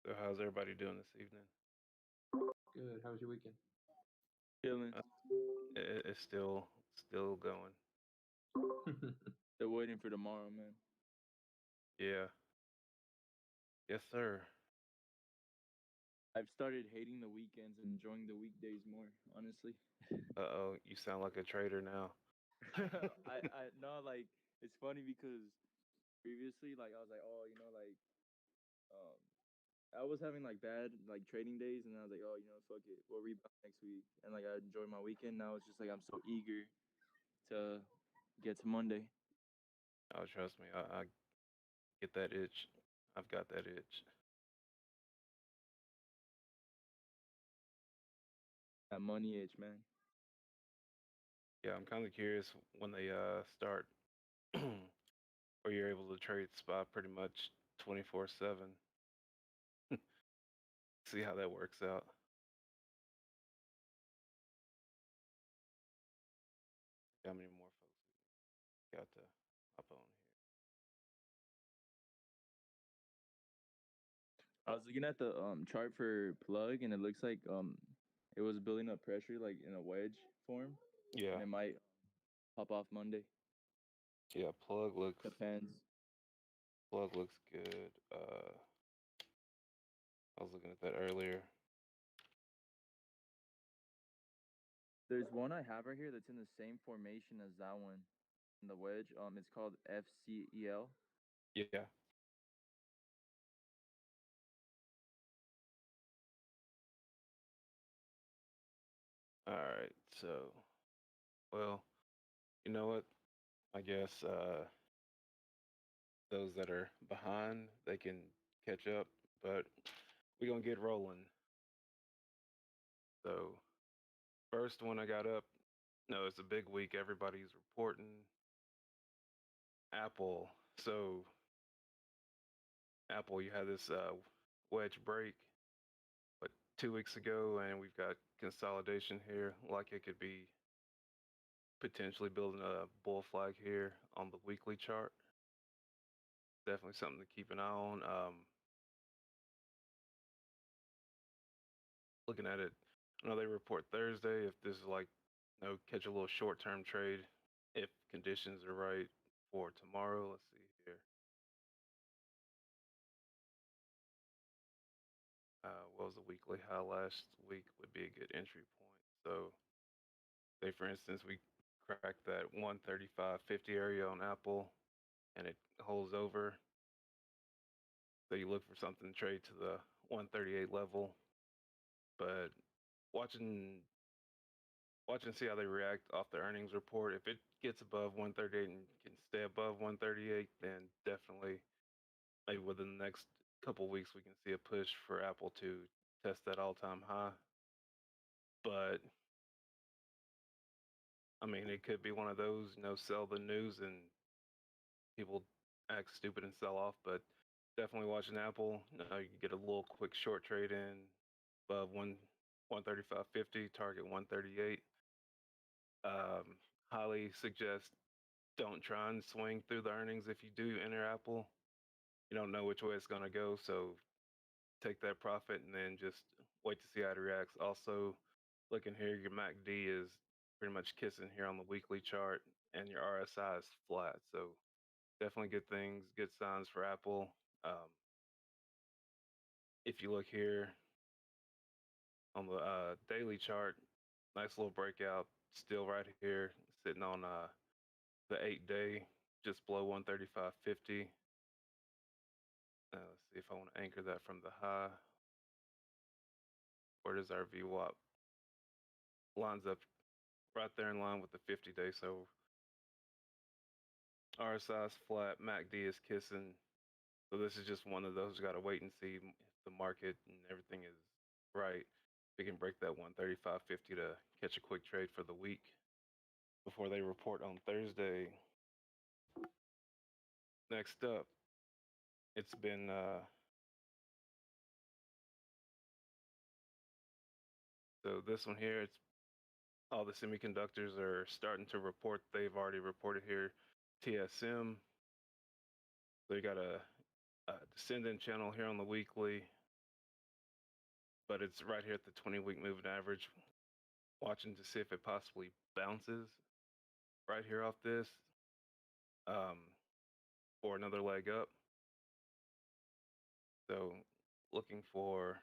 So how's everybody doing this evening? Good. How was your weekend? Chilling. Uh, it's still going. They're waiting for tomorrow, man. Yeah. Yes, sir. I've started hating the weekends and enjoying the weekdays more, honestly. Uh-oh, you sound like a traitor now. I no, like it's funny because previously, like I was like, oh, um, I was having like bad like trading days, and I was like, oh, fuck it, we'll rebound next week, and like I enjoyed my weekend. Now it's just like I'm so eager to get to Monday. Oh, trust me, I get that itch. I've got that itch. That money itch, man. Yeah, I'm kind of curious when they start where you're able to trade spot pretty much 24/7. See how that works out. How many more folks we got to hop on here? I was looking at the chart for plug, and it looks like it was building up pressure like in a wedge form, Yeah, and it might pop off Monday. yeah. Depends. Plug looks good. I was looking at that earlier. There's one I have right here that's in the same formation as that one in the wedge. It's called FCEL. Yeah. All right. So, well, you know what? I guess those that are behind, they can catch up, but we're gonna get rolling. So, first one I got up. No, it's a big week. Everybody's reporting. Apple. So, Apple, you had this wedge break, but 2 weeks ago, and we've got consolidation here. Like it could be potentially building a bull flag here on the weekly chart. Definitely something to keep an eye on. Looking at it, I know they report Thursday. If this is like, catch a little short-term trade, if conditions are right for tomorrow. Let's see here. What was the weekly high last week? Would be a good entry point. So, say for instance, we crack that 135.50 area on Apple, and it holds over. So you look for something to trade to the 138 level, but watching see how they react off the earnings report. If it gets above 138 and can stay above 138, then definitely maybe within the next couple weeks we can see a push for Apple to test that all-time high. But I mean, it could be one of those, sell the news and people act stupid and sell off. But definitely watching Apple. You can get a little quick short trade in above 135.50, target 138. Highly suggest don't try and swing through the earnings if you do enter Apple. You don't know which way it's going to go, so take that profit and then just wait to see how it reacts. Also, looking here, your MACD is pretty much kissing here on the weekly chart, and your RSI is flat. So definitely good things, good signs for Apple. If you look here on the daily chart, nice little breakout, still right here, sitting on the 8-day, just below 135.50. Let's see if I want to anchor that from the high. Where does our VWAP? Lines up right there in line with the 50-day. So RSI is flat, MACD is kissing. So this is just one of those. Got to wait and see if the market and everything is right. We can break that 135.50 to catch a quick trade for the week before they report on Thursday. Next up, it's been so this one here. It's all the semiconductors are starting to report. They've already reported here. TSM. So you got a descendant channel here on the weekly. but it's right here at the 20-week moving average, watching to see if it possibly bounces right here off this um, for another leg up. So looking for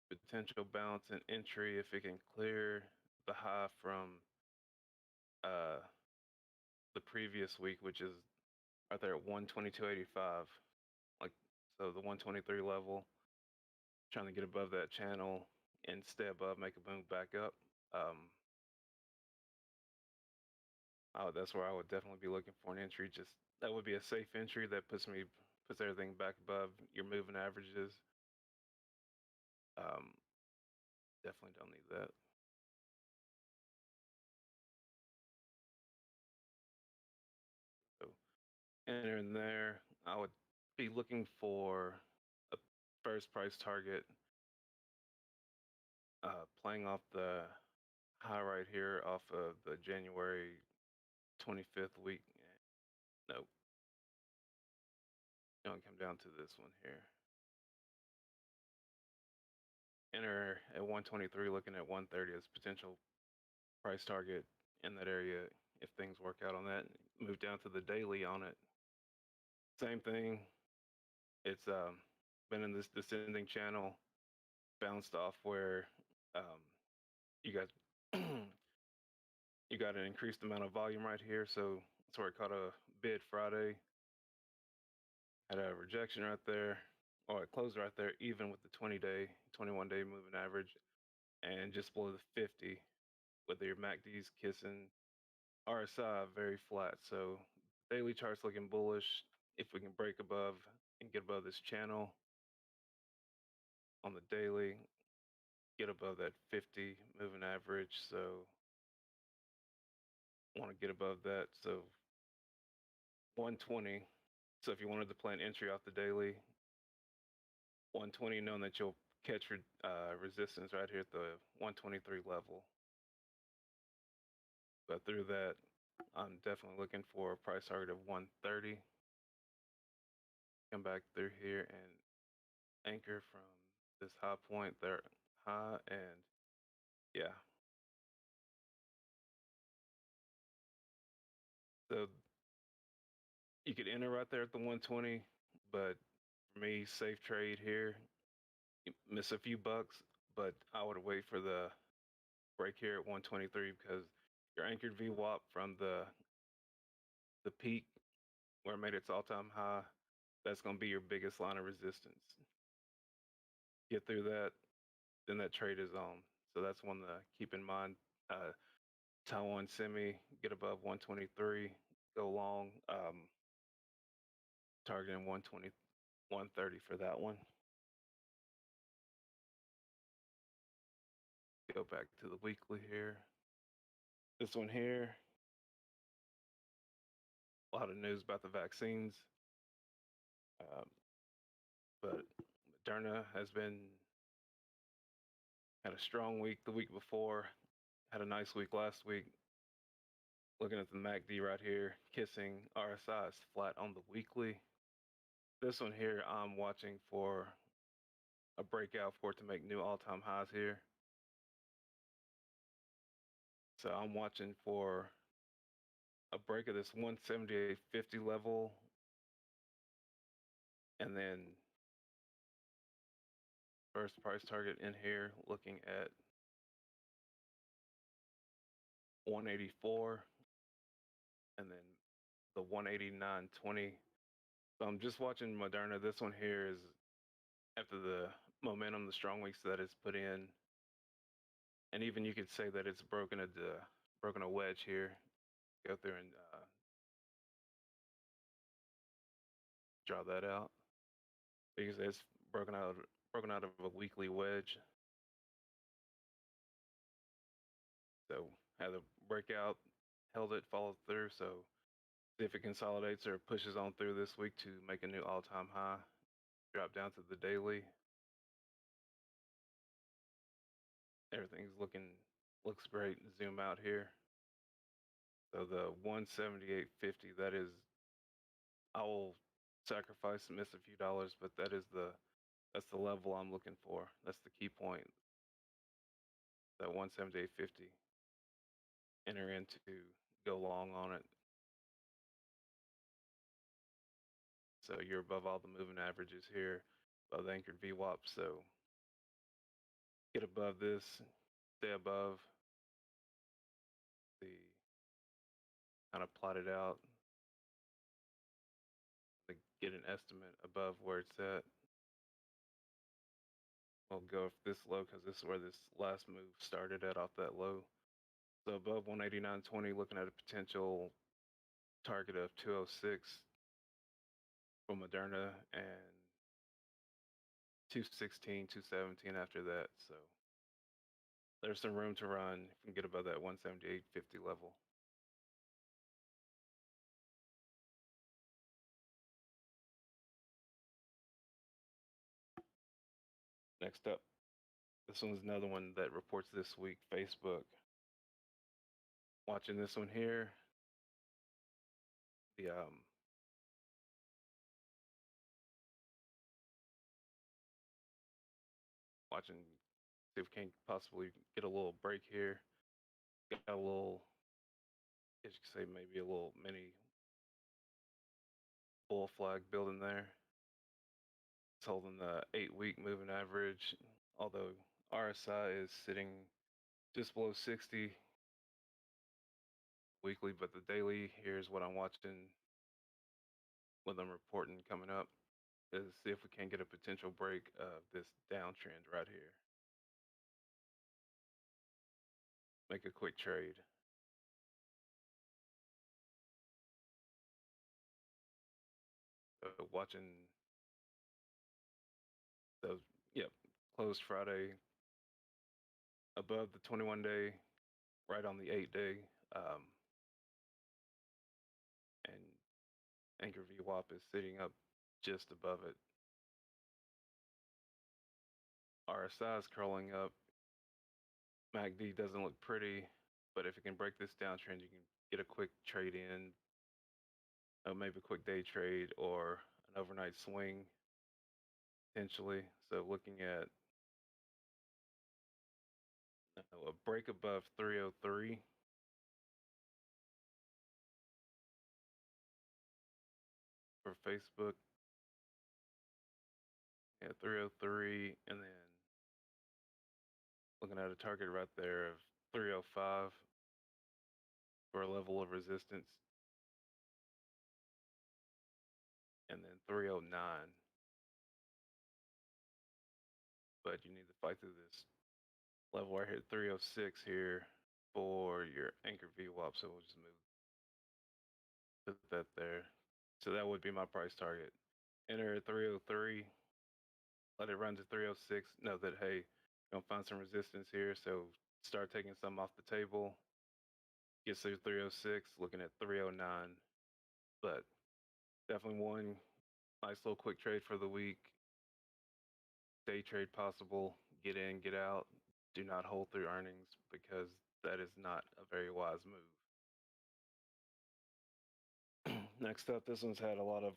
potential bounce and entry if it can clear the high from uh, the previous week, which is right there at 122.85. Like, so the 123 level, trying to get above that channel and stay above, make a move back up. That's where I would definitely be looking for an entry. Just that would be a safe entry that puts everything back above your moving averages. Definitely don't need that. So entering there, I would be looking for a first price target, playing off the high right here off of the January 25th week. Nope. Don't come down to this one here. Enter at 123, looking at 130 as potential price target in that area if things work out on that. Move down to the daily on it. Same thing. It's been in this descending channel, bounced off where you got you got an increased amount of volume right here. So that's where it caught a bid Friday. Had a rejection right there, or it closed right there, even with the 20-day, 21-day moving average, and just below the 50, with your MACDs kissing. RSI very flat, so daily chart's looking bullish. If we can break above and get above this channel on the daily, get above that 50 moving average. So want to get above that. So 120. So if you wanted to play an entry off the daily, 120, knowing that you'll catch resistance right here at the 123 level. But through that, I'm definitely looking for a price target of 130. Come back through here and anchor from this high point there, high, and yeah. So you could enter right there at the 120, but for me, safe trade here. You miss a few bucks, but I would wait for the break here at 123 because your anchored VWAP from the peak where it made its all-time high, that's going to be your biggest line of resistance. Get through that, then that trade is on. So that's one to keep in mind. Taiwan Semi, get above 123, go long, targeting 120, 130 for that one. Go back to the weekly here. This one here, a lot of news about the vaccines. But Moderna had a strong week the week before, had a nice week last week. Looking at the MACD right here, kissing RSI is flat on the weekly. This one here, I'm watching for a breakout for it to make new all-time highs here. So I'm watching for a break of this 178.50 level, and then first price target in here, looking at 184, and then the 189.20. So I'm just watching Moderna. This one here is after the momentum, the strong weeks that it's put in, and even you could say that it's broken a wedge here. Go through and draw that out because it's broken out of a weekly wedge. So had a breakout, held it, followed through. So see if it consolidates or pushes on through this week to make a new all-time high. Drop down to the daily. Everything's looks great. Zoom out here. So the 178.50, that is, I will sacrifice and miss a few dollars, but that is the That's the level I'm looking for. That's the key point. That 178.50. Enter into, go long on it. So you're above all the moving averages here, above the anchored VWAP. So get above this, stay above the kind of plot it out, to get an estimate above where it's at. We'll go this low because this is where this last move started at, off that low. So above 189.20, looking at a potential target of 206 for Moderna and 216, 217 after that. So there's some room to run if we can get above that 178.50 level. Next up, this one's another one that reports this week, Facebook. Watching this one here, the watching, see if we can possibly get a little break here. Got a little, as you could say, maybe a little mini bull flag building there. It's holding the 8-week moving average, although RSI is sitting just below 60 weekly, but the daily, here's what I'm watching with them reporting coming up, is see if we can get a potential break of this downtrend right here. Make a quick trade. Watching those, yep, closed Friday above the 21-day, right on the 8-day, and anchor VWAP is sitting up just above it. RSI is curling up. MACD doesn't look pretty, but if it can break this downtrend, you can get a quick trade in, maybe a quick day trade or an overnight swing potentially. So looking at a break above 303. For Facebook. Yeah, 303, and then looking at a target right there of 305 for a level of resistance, and then 309. But you need to fight through this level right here, 306 here for your anchor VWAP. So we'll just put that there. So that would be my price target. Enter at 303, let it run to 306. Know that, hey, you're gonna find some resistance here. So start taking some off the table. Gets through 306, looking at 309. But definitely one nice little quick trade for the week. Day trade possible. Get in, get out. Do not hold through earnings because that is not a very wise move. Next up, this one's had a lot of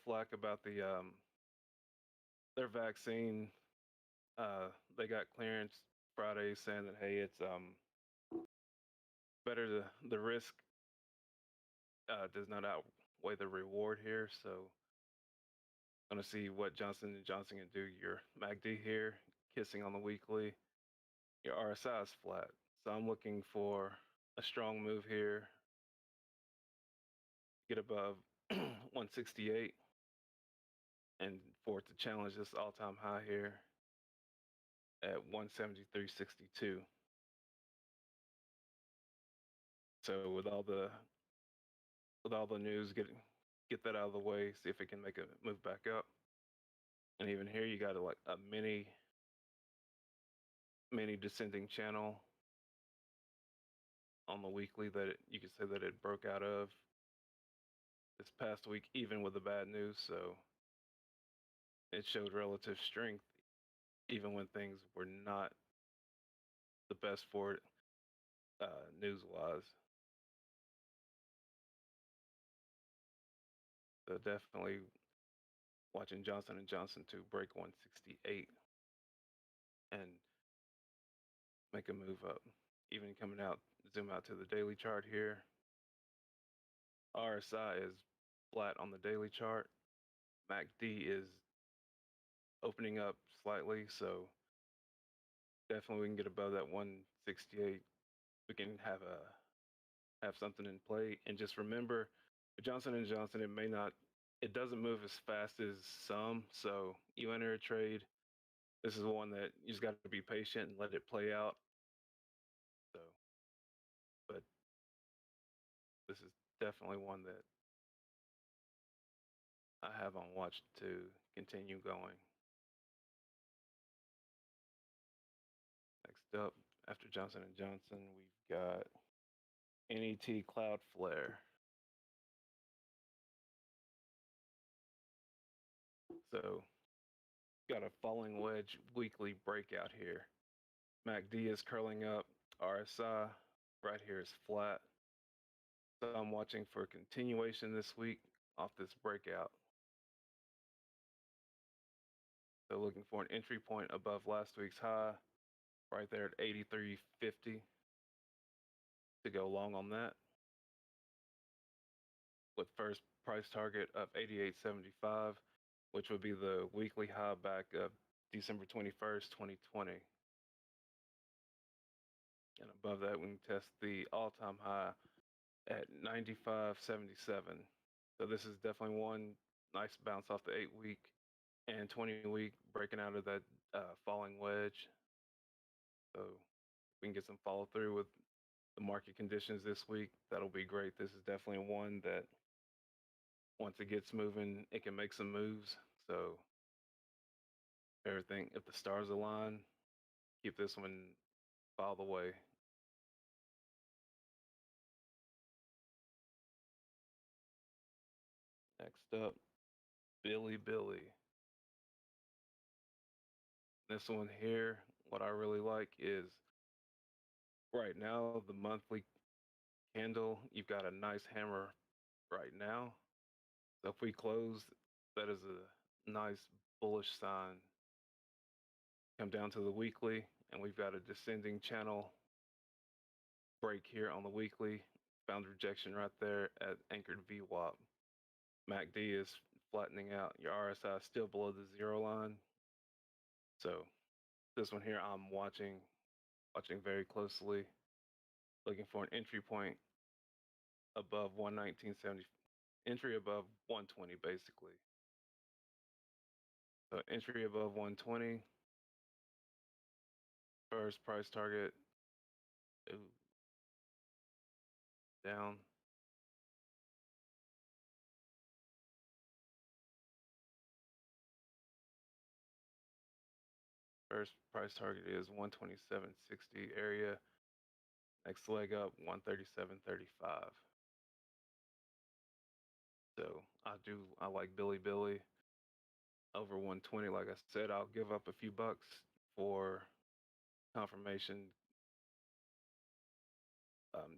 flack about the their vaccine. They got clearance Friday saying that, hey, it's better, the risk does not outweigh the reward here. So going to see what Johnson & Johnson can do. Your MACD here, kissing on the weekly. Your RSI is flat. So I'm looking for a strong move here. Get above 168 and for it to challenge this all-time high here at 173.62. So with all the news, get that out of the way, see if it can make a move back up. And even here you got a mini descending channel on the weekly that you could say that it broke out of this past week, even with the bad news. So it showed relative strength even when things were not the best for it, news-wise. So definitely watching Johnson & Johnson to break 168 and make a move up. Even coming out, zoom out to the daily chart here. RSI is flat on the daily chart. MACD is opening up slightly, so definitely we can get above that 168. We can have something in play. And just remember, with Johnson & Johnson, it doesn't move as fast as some. So you enter a trade, this is one that you just got to be patient and let it play out. So, but this is definitely one that I have on watch to continue going. Next up, after Johnson & Johnson, we've got NET Cloudflare. So, got a falling wedge weekly breakout here. MACD is curling up. RSI right here is flat. So I'm watching for continuation this week off this breakout. So looking for an entry point above last week's high, right there at 83.50 to go long on that. With first price target of 88.75, which would be the weekly high back of December 21st, 2020. And above that, we can test the all-time high at 95.77. So this is definitely one nice bounce off the 8-week and 20-week, breaking out of that falling wedge. So we can get some follow through with the market conditions this week. That'll be great. This is definitely one that once it gets moving, it can make some moves. So everything, if the stars align, keep this one file the way. Next up, Billy. This one here, what I really like is right now, the monthly candle, you've got a nice hammer right now. So if we close, that is a nice bullish sign. Come down to the weekly, and we've got a descending channel break here on the weekly. Found rejection right there at anchored VWAP. MACD is flattening out. Your RSI is still below the zero line. So this one here, I'm watching very closely, looking for an entry point above 119.70, entry above 120 basically. So entry above 120. First price target, ooh, down. First price target is 127.60 area. Next leg up, 137.35. So I like Billy over 120. Like I said, I'll give up a few bucks for confirmation.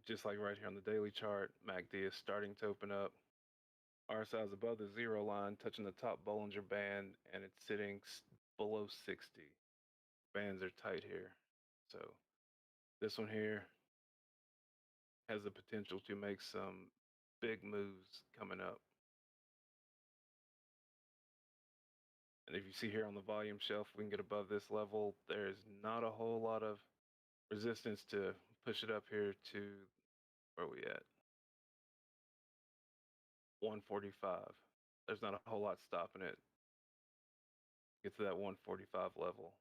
Just like right here on the daily chart, MACD is starting to open up. RSI is above the zero line, touching the top Bollinger Band, and it's sitting below 60. Bands are tight here. So this one here has the potential to make some big moves coming up. And if you see here on the volume shelf, we can get above this level. There's not a whole lot of resistance to push it up here to, where are we at? 145. There's not a whole lot stopping it. Get to that 145 level.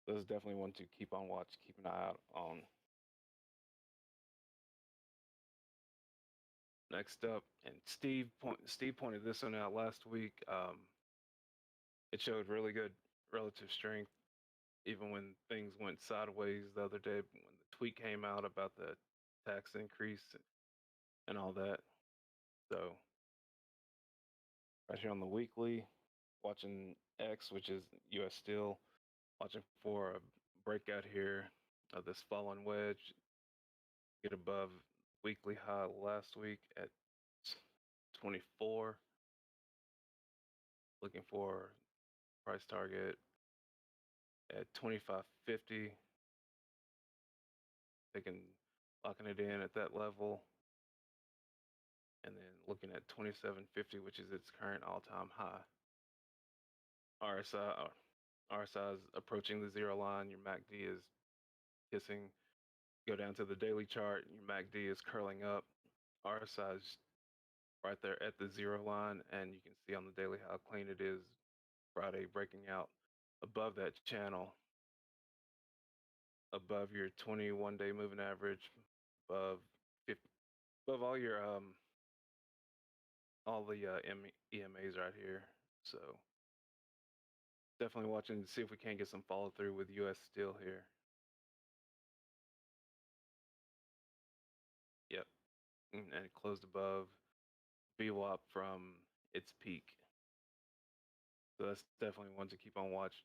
This is definitely one to keep on watch, keep an eye out on. Next up, and Steve pointed this one out last week. It showed really good relative strength, even when things went sideways the other day when the tweet came out about the tax increase and all that. So right here on the weekly, watching X, which is US Steel, watching for a breakout here of this fallen wedge, get above weekly high last week at 24. Looking for price target at 25.50. Taking locking it in at that level. And then looking at 27.50, which is its current all-time high. RSI is approaching the zero line. Your MACD is kissing. Go down to the daily chart. Your MACD is curling up. RSI is right there at the zero line, and you can see on the daily how clean it is. Friday breaking out above that channel, above your 21-day moving average, above 50, above all your all the EMAs right here. So definitely watching to see if we can get some follow through with US Steel here. Yep, and it closed above VWAP from its peak. So that's definitely one to keep on watch.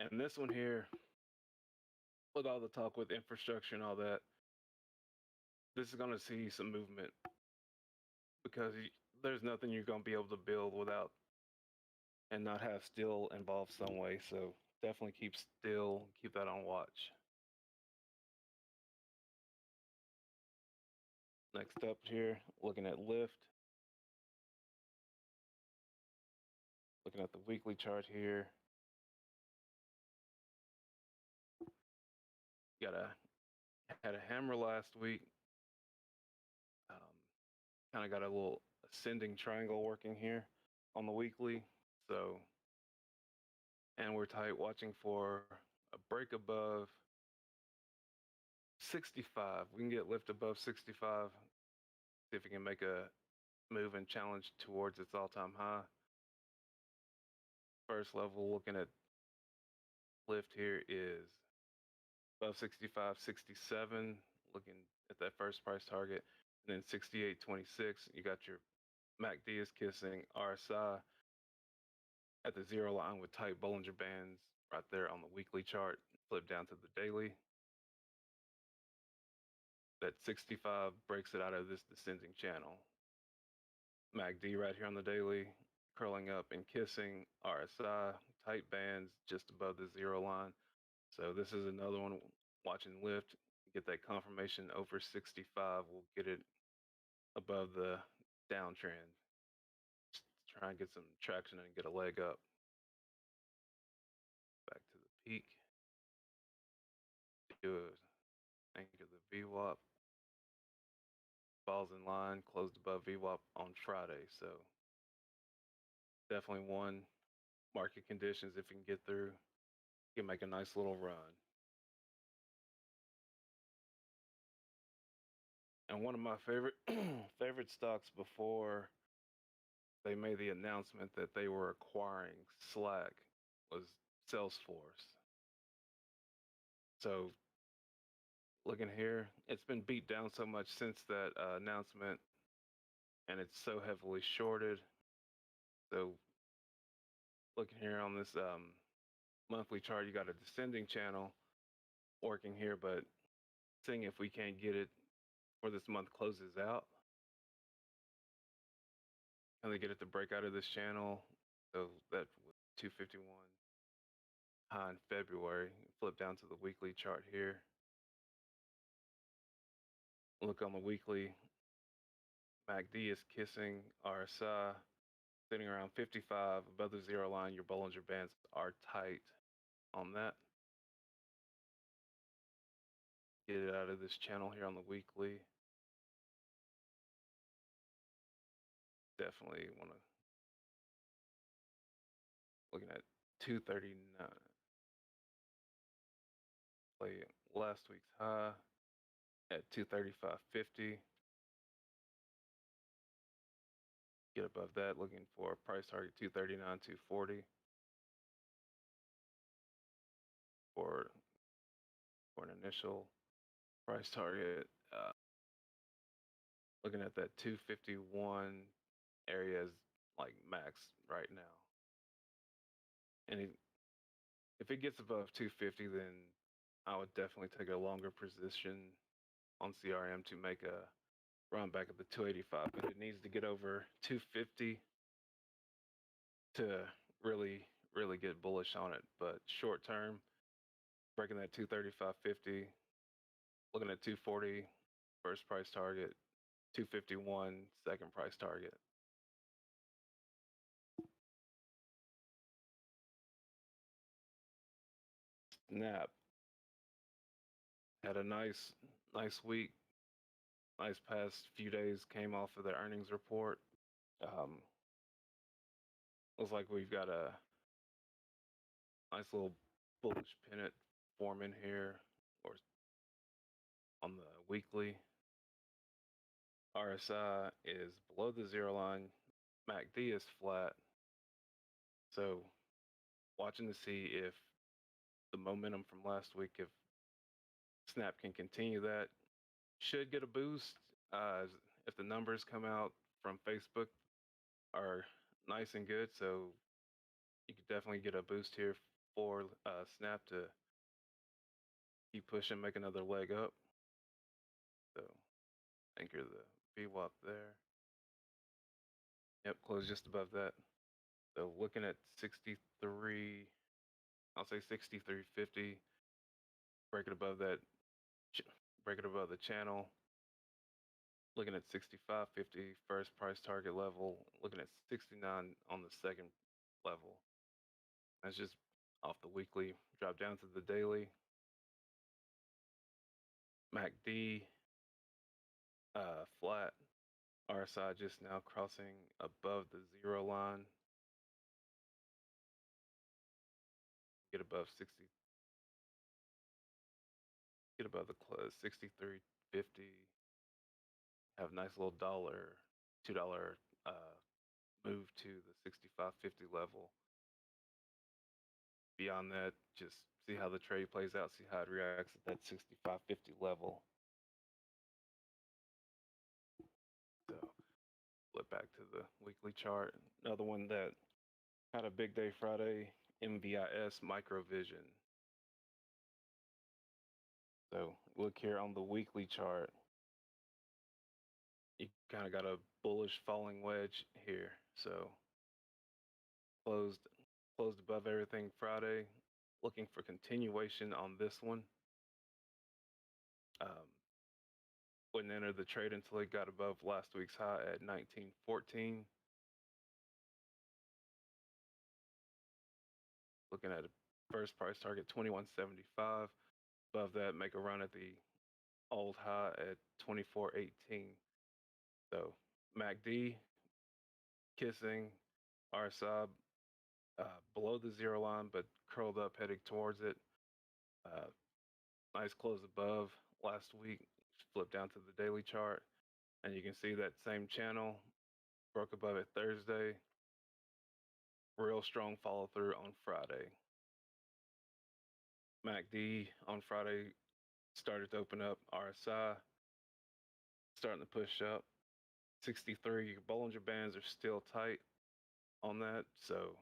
And this one here, with all the talk with infrastructure and all that, this is going to see some movement because there's nothing you're going to be able to build without and not have steel involved some way. So definitely keep that on watch. Next up here, looking at Lyft. Looking at the weekly chart here. Had a hammer last week. Kind of got a little ascending triangle working here on the weekly. So, and we're tight watching for a break above 65. We can get Lyft above 65. See if we can make a move and challenge towards its all-time high. First level looking at Lyft here is above 65, 67, looking at that first price target, and then 68.26. You got your MACD is kissing RSI at the zero line with tight Bollinger Bands right there on the weekly chart. Flip down to the daily. That 65 breaks it out of this descending channel. MACD right here on the daily, curling up and kissing RSI, tight bands just above the zero line. So this is another one watching Lyft. Get that confirmation over 65. We'll get it above the downtrend. Just try and get some traction and get a leg up. Back to the peak. Do a anchor the VWAP. Falls in line, closed above VWAP on Friday. So definitely one market conditions if you can get through, you can make a nice little run. And one of my favorite stocks before they made the announcement that they were acquiring Slack was Salesforce. So looking here, it's been beat down so much since that announcement, and it's so heavily shorted. So looking here on this monthly chart, you got a descending channel working here, but seeing if we can't get it before this month closes out. And they get it to break out of this channel. So that was 251 high in February. Flip down to the weekly chart here. Look on the weekly. MACD is kissing RSI, sitting around 55 above the zero line. Your Bollinger Bands are tight on that. Get it out of this channel here on the weekly. Definitely want to looking at 239. Play last week's high at 235.50. Get above that, looking for a price target 239, 240 for an initial price target. Looking at that 251 area is like max right now. And if it gets above 250, then I would definitely take a longer position on CRM to make a run back at the 285, but it needs to get over 250 to really get bullish on it. But short term, breaking that 235.50, looking at 240 first price target, 251 second price target. Snap had a nice week. Nice past few days came off of the earnings report. Looks like we've got a nice little bullish pennant forming here, or on the weekly. RSI is below the zero line. MACD is flat. So watching to see if the momentum from last week, if Snap can continue that, should get a boost. If the numbers come out from Facebook are nice and good, so you could definitely get a boost here for Snap to keep pushing, make another leg up. So anchor the VWAP there. Yep, close just above that. So looking at 63, I'll say 63.50. Break it above that, break it above the channel. Looking at 65.50 first price target level. Looking at 69 on the second level. That's just off the weekly. Drop down to the daily. MACD flat. RSI just now crossing above the zero line. Get above 60. Get above the close 63.50. Have a nice little $2 move to the 65.50 level. Beyond that, just see how the trade plays out, see how it reacts at that 65.50 level. So flip back to the weekly chart. Another one that had a big day Friday, MVIS Microvision. So look here on the weekly chart. You kind of got a bullish falling wedge here. So closed above everything Friday. Looking for continuation on this one. Wouldn't enter the trade until it got above last week's high at 1914. Looking at a first price target 21.75. Above that, make a run at the old high at 24.18. So MACD kissing, RSI below the zero line, but curled up heading towards it. Nice close above last week. Flip down to the daily chart, and you can see that same channel broke above it Thursday. Real strong follow through on Friday. MACD on Friday started to open up. RSI starting to push up. 63. Bollinger Bands are still tight on that, so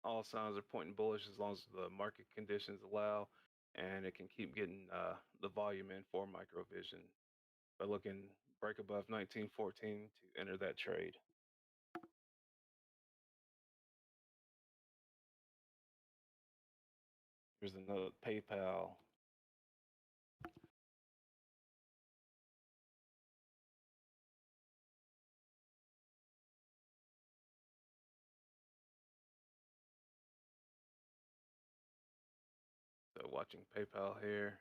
all signs are pointing bullish as long as the market conditions allow, and it can keep getting the volume in for Microvision. But looking break above 1914 to enter that trade. Here's another PayPal. So watching PayPal here.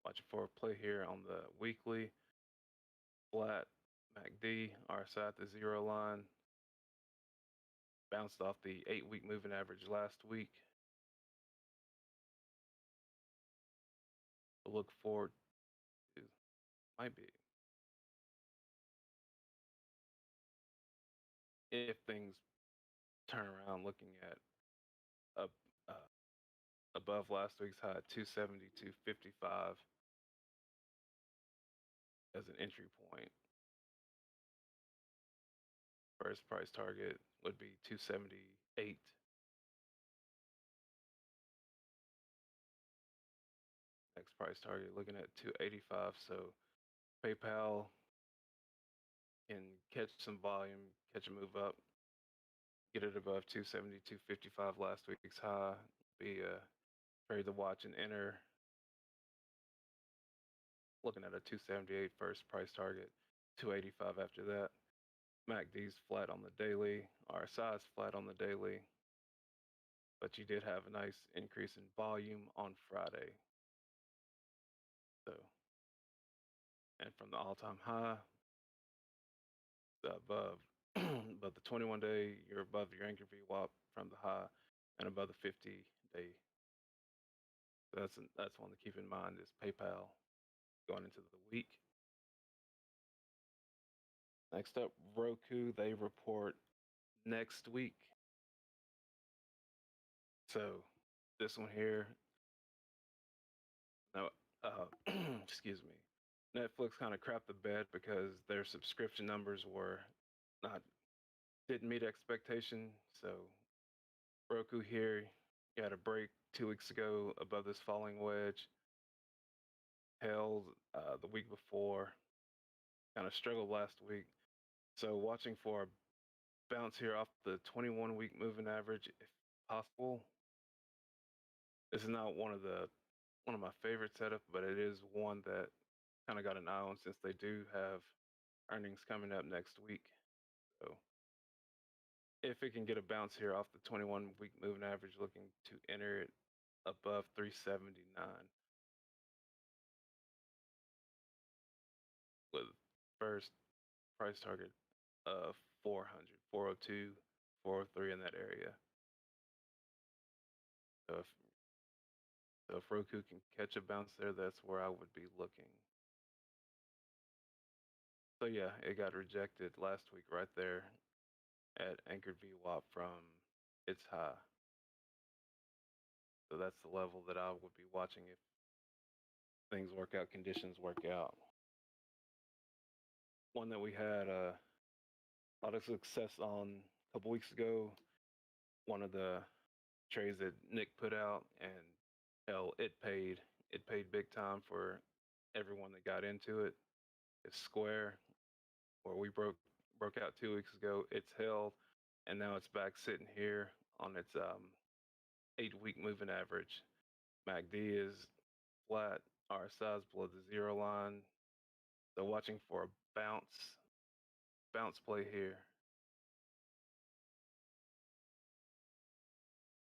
Watching for a play here on the weekly. Flat MACD, RSI at the zero line. Bounced off the 8-week moving average last week. Look forward to, might be, if things turn around, looking at up above last week's high at 270.55 as an entry point. First price target would be 278. Next price target looking at 285. So PayPal can catch some volume, catch a move up, get it above 270, 255 last week's high. Be a trade to watch and enter. Looking at a 278 first price target, 285 after that. MACD's flat on the daily, RSI's flat on the daily, but you did have a nice increase in volume on Friday. So, and from the all-time high, above above the 21-day, you're above your anchor VWAP from the high, and above the 50-day. That's one to keep in mind is PayPal going into the week. Next up, Roku. They report next week. So this one here, no, excuse me. Netflix kind of crapped the bed because their subscription numbers didn't meet expectation. So Roku here, you had a break 2 weeks ago above this falling wedge. Held the week before, kind of struggled last week. So watching for a bounce here off the 21-week moving average, if possible. This is not one of my favorite setups, but it is one that kind of got an eye on since they do have earnings coming up next week. So if it can get a bounce here off the 21-week moving average, looking to enter it above 379 with first price target of 400, 402, 403 in that area. So if Roku can catch a bounce there, that's where I would be looking. So yeah, it got rejected last week right there at anchored VWAP from its high. So that's the level that I would be watching if things work out, conditions work out. One that we had a lot of success on a couple weeks ago, one of the trades that Nick put out, and hell, it paid big time for everyone that got into it. It's Square, where we broke out 2 weeks ago. It's held, and now it's back sitting here on its 8-week moving average. MACD is flat. RSI is below the zero line. So watching for a bounce play here.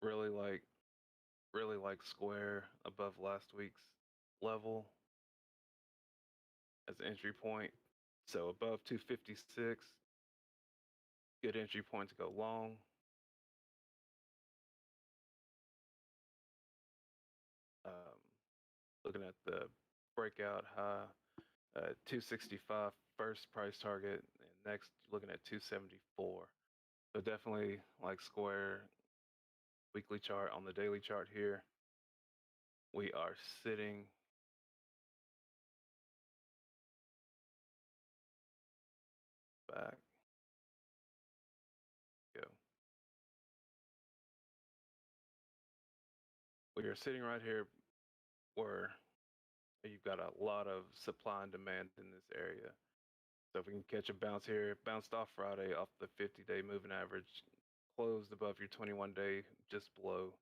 Really like Square above last week's level as an entry point. So above 256, good entry point to go long. Looking at the breakout high, 265 first price target, and next looking at 274. So definitely like Square weekly chart on the daily chart here. We are sitting back. Go. We are sitting right here where you've got a lot of supply and demand in this area. So if we can catch a bounce here, bounced off Friday off the 50-day moving average, closed above your 21-day, just below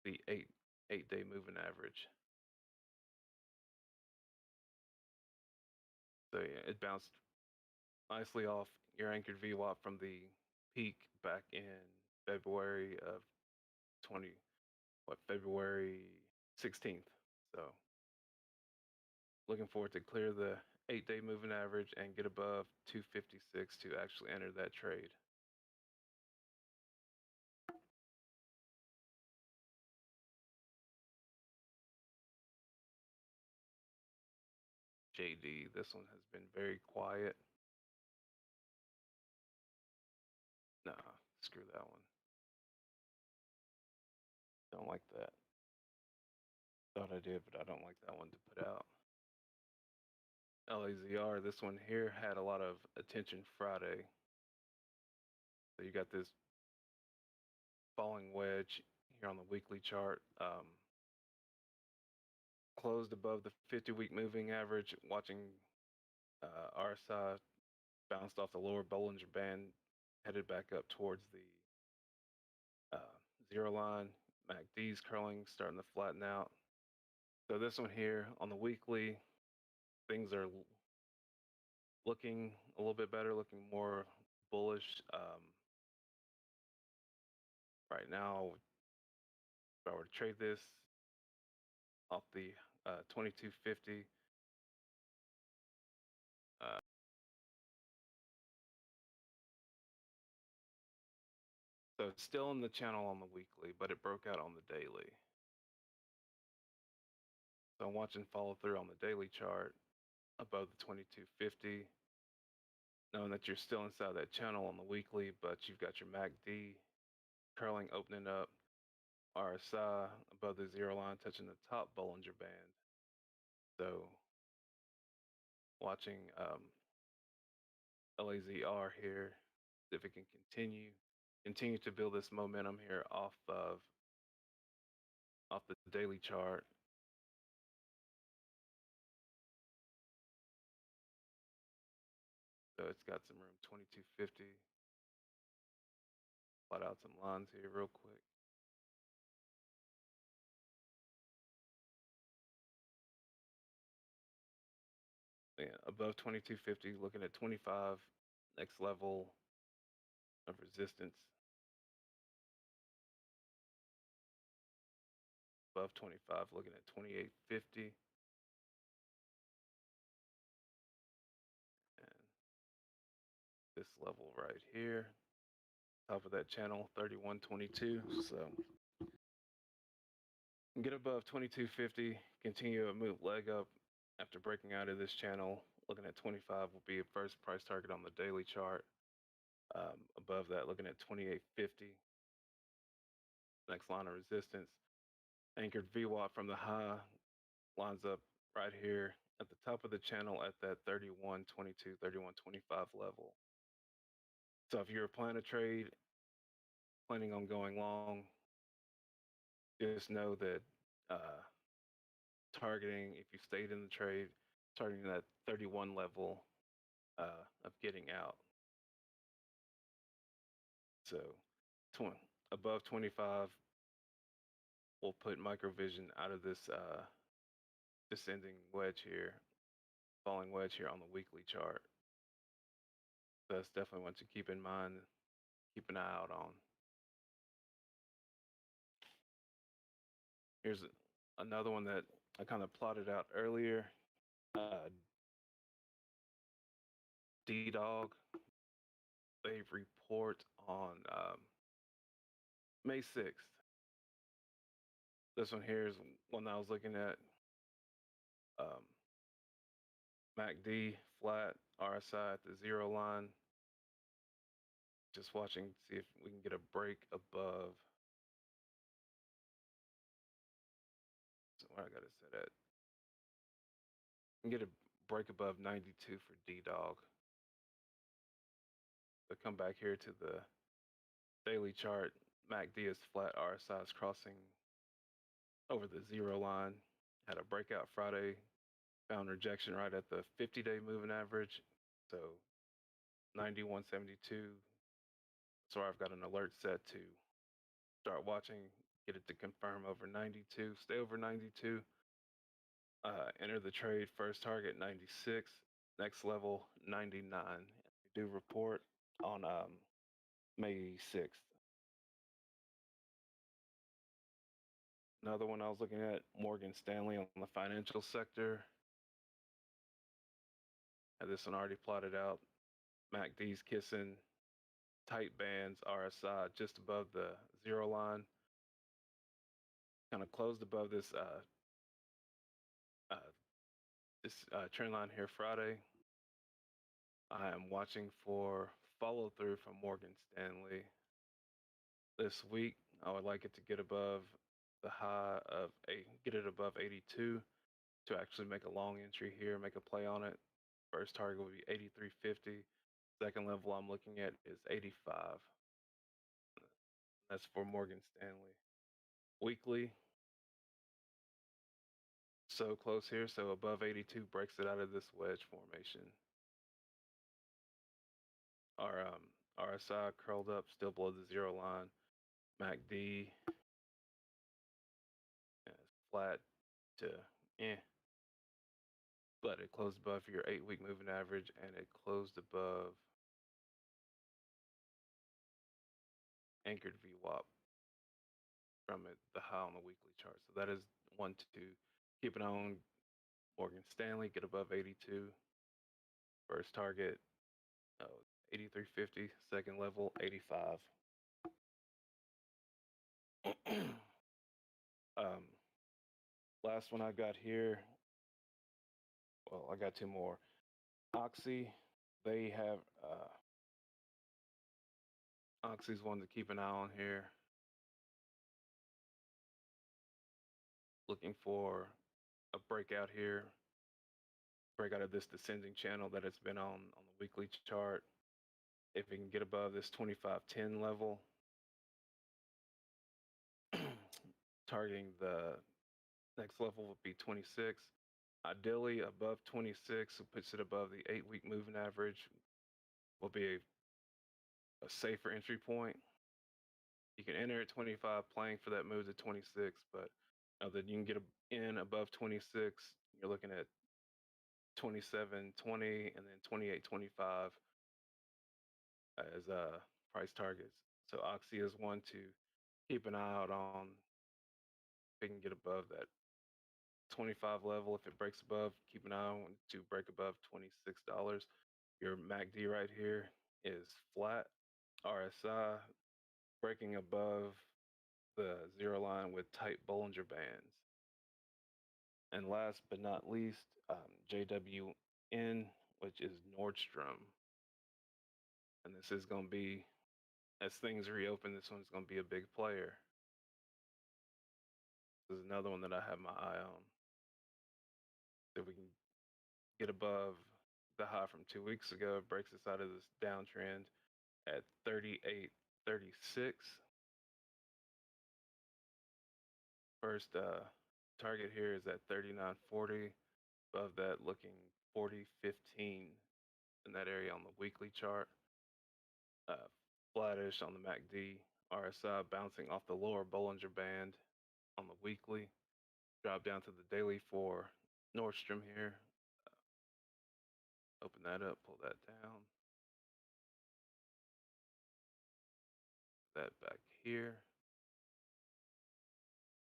the eight-day moving average. So yeah, it bounced nicely off your anchored VWAP from the peak back in February of February 16th. So looking forward to clear the 8-day moving average and get above 256 to actually enter that trade. JD, this one has been very quiet. Nah, screw that one. Don't like that. Thought I did, but I don't like that one to put out. LAZR, this one here had a lot of attention Friday. So you got this falling wedge here on the weekly chart. closed above the 50-week moving average, watching RSI bounced off the lower Bollinger Band, headed back up towards the zero line. MACD's curling, starting to flatten out. So this one here on the weekly, things are looking a little bit better, looking more bullish. Right now, if I were to trade this off the 2250, so it's still in the channel on the weekly, but it broke out on the daily. So I'm watching follow through on the daily chart above the 2250, knowing that you're still inside that channel on the weekly, but you've got your MACD curling, opening up, RSI above the zero line, touching the top Bollinger Band. So watching LAZR here, see if it can continue to build this momentum here off the daily chart. So it's got some room, 2250. Plot out some lines here real quick. Yeah, above 2250, looking at 25, next level of resistance. Above 25, looking at 2850. And this level right here, top of that channel, 3122. So get above 2250, continue to move leg up after breaking out of this channel. Looking at 25 will be a first price target on the daily chart. Above that, looking at 2850. Next line of resistance. Anchored VWAP from the high lines up right here at the top of the channel at that 3122, 3125 level. So if you're planning a trade, planning on going long, just know that targeting, if you stayed in the trade, targeting that 31 level of getting out. So above 25, we'll put microvision out of this descending wedge here, falling wedge here on the weekly chart. That's definitely one to keep in mind, keep an eye out on. Here's another one that I kind of plotted out earlier. D-Dog, they report on May 6th. This one here is one that I was looking at. MACD flat, RSI at the zero line. Just watching, see if we can get a break above. So where I got it set at. And get a break above 92 for D-Dog. So come back here to the daily chart. MACD is flat, RSI is crossing over the zero line. Had a breakout Friday, found rejection right at the 50-day moving average. So 91.72. So I've got an alert set to start watching, get it to confirm over 92, stay over 92. Enter the trade, first target 96, next level 99. We do report on May 6th. Another one I was looking at, Morgan Stanley on the financial sector. Had this one already plotted out. MACD's kissing tight bands, RSI just above the zero line. Kind of closed above this trend line here Friday. I am watching for follow through from Morgan Stanley this week. I would like it to get above the high of get it above 82 to actually make a long entry here, make a play on it. First target would be 83.50. Second level I'm looking at is 85. That's for Morgan Stanley. Weekly, so close here. So above 82 breaks it out of this wedge formation. Our RSI curled up, still below the zero line. MACD flat to but it closed above your 8-week moving average, and it closed above anchored VWAP from it, the high on the weekly chart. So that is one to keep an eye on. Morgan Stanley, get above 82. First target, 83.50. Second level, 85. Last one I got here. Well, I got two more. Oxy, they have Oxy's one to keep an eye on here. Looking for a breakout here. Breakout of this descending channel that it's been on the weekly chart. If it can get above this 25.10 level, targeting the next level would be 26. Ideally above 26, it puts it above the 8-week moving average, will be a safer entry point. You can enter at 25 playing for that move to 26, but then you can get in above 26. You're looking at 27.20 and then 28.25 as price targets. So Oxy is one to keep an eye out on. If it can get above that 25 level, if it breaks above, keep an eye on to break above $26. Your MACD right here is flat. RSI breaking above the zero line with tight Bollinger Bands. And last but not least, JWN, which is Nordstrom. And this is going to be, as things reopen, this one's going to be a big player. This is another one that I have my eye on. If we can get above the high from 2 weeks ago, it breaks us out of this downtrend at 38.36. First target here is at 39.40. Above that, looking 40.15 in that area on the weekly chart. Flattish on the MACD. RSI bouncing off the lower Bollinger Band on the weekly. Drop down to the daily for Nordstrom here. Open that up, pull that down. That back here.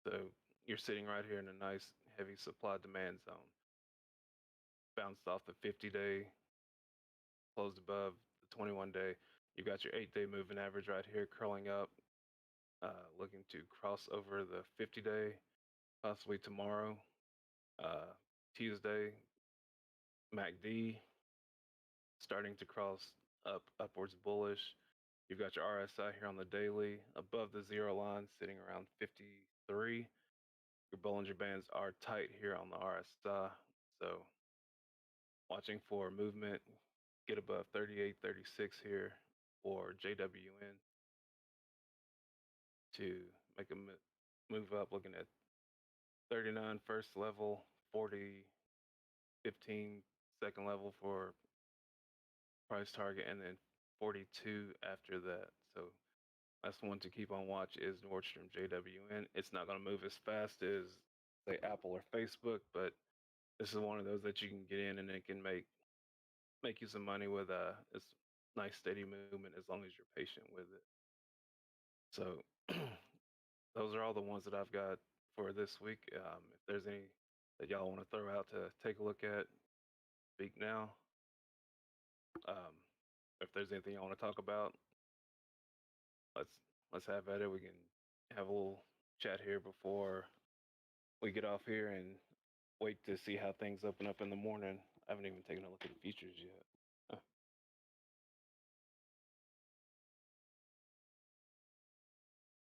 So you're sitting right here in a nice heavy supply demand zone. Bounced off the 50-day, closed above the 21-day. You got your 8-day moving average right here curling up, looking to cross over the 50-day, possibly tomorrow. Tuesday, MACD starting to cross up, upwards bullish. You've got your RSI here on the daily, above the zero line, sitting around 53. Your Bollinger Bands are tight here on the RSI, so watching for movement, get above 38.36 here for JWN to make a move up, looking at 39 first level, 40.15 second level for price target, and then 42 after that. So that's one to keep on watch is Nordstrom JWN. It's not going to move as fast as say Apple or Facebook, but this is one of those that you can get in and it can make you some money with it's nice steady movement as long as you're patient with it. So those are all the ones that I've got for this week. If there's any that y'all want to throw out to take a look at, speak now. If there's anything you want to talk about, let's have at it. We can have a little chat here before we get off here and wait to see how things open up in the morning. I haven't even taken a look at the futures yet.